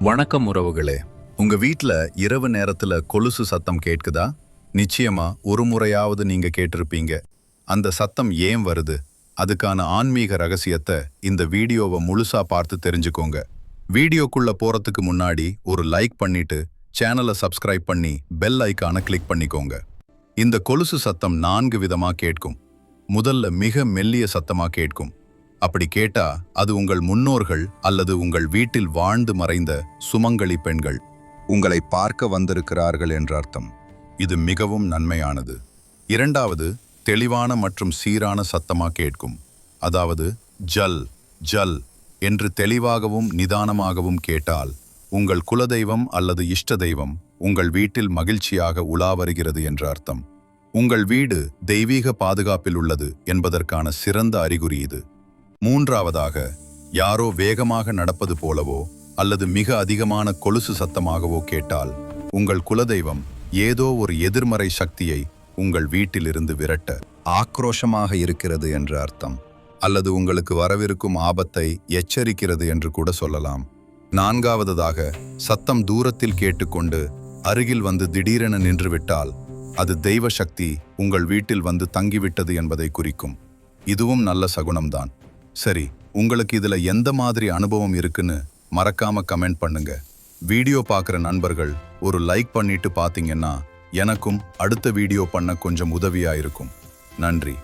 வணக்கம் உறவுகளே. உங்க வீட்ல இரவு நேரத்துல கொலுசு சத்தம் கேட்குதா? நிச்சயமா ஒரு முறையாவது நீங்க கேட்டிருப்பீங்க. அந்த சத்தம் ஏன் வருது? அதுக்கான ஆன்மீக ரகசியத்தை இந்த வீடியோவை முழுசா பார்த்து தெரிஞ்சுக்கோங்க. வீடியோக்குள்ள போறதுக்கு முன்னாடி ஒரு லைக் பண்ணிட்டு சேனலை சப்ஸ்கிரைப் பண்ணி பெல் ஐகானை கிளிக் பண்ணிக்கோங்க. இந்த கொலுசு சத்தம் 4 விதமா கேட்கும். முதல்ல மிக மெல்லிய சத்தமா கேட்கும். அப்படி கேட்டா அது உங்கள் முன்னோர்கள் அல்லது உங்கள் வீட்டில் வாழ்ந்து மறைந்த சுமங்கலி பெண்கள் உங்களை பார்க்க வந்திருக்கிறார்கள் என்ற அர்த்தம். இது மிகவும் நன்மையானது. இரண்டாவது, தெளிவான மற்றும் சீரான சத்தமா கேட்கும். அதாவது ஜல் ஜல் என்று தெளிவாகவும் நிதானமாகவும் கேட்டால் உங்கள் குலதெய்வம் அல்லது இஷ்ட தெய்வம் உங்கள் வீட்டில் மகிழ்ச்சியாக உலா வருகிறது என்ற அர்த்தம். உங்கள் வீடு தெய்வீக பாதுகாப்பில் உள்ளது என்பதற்கான சிறந்த அறிகுறி இது. மூன்றாவதாக, யாரோ வேகமாக நடப்பது போலவோ அல்லது மிக அதிகமான கொலுசு சத்தமாகவோ கேட்டால் உங்கள் குலதெய்வம் ஏதோ ஒரு எதிர்மறை சக்தியை உங்கள் வீட்டிலிருந்து விரட்ட ஆக்ரோஷமாக இருக்கிறது என்று அர்த்தம். அல்லது உங்களுக்கு வரவிருக்கும் ஆபத்தை எச்சரிக்கிறது என்று கூட சொல்லலாம். நான்காவதாக, சத்தம் தூரத்தில் கேட்டுக்கொண்டு அருகில் வந்து திடீரென நின்றுவிட்டால் அது தெய்வ சக்தி உங்கள் வீட்டில் வந்து தங்கிவிட்டது என்பதை குறிக்கும். இதுவும் நல்ல சகுனம்தான். சரி, உங்களுக்கு இதுல எந்த மாதிரி அனுபவம் இருக்குன்னு மறக்காம கமெண்ட் பண்ணுங்க. வீடியோ பார்க்குற நண்பர்கள் ஒரு லைக் பண்ணிட்டு பார்த்தீங்கன்னா எனக்கும் அடுத்த வீடியோ பண்ண கொஞ்சம் உதவியா இருக்கும். நன்றி.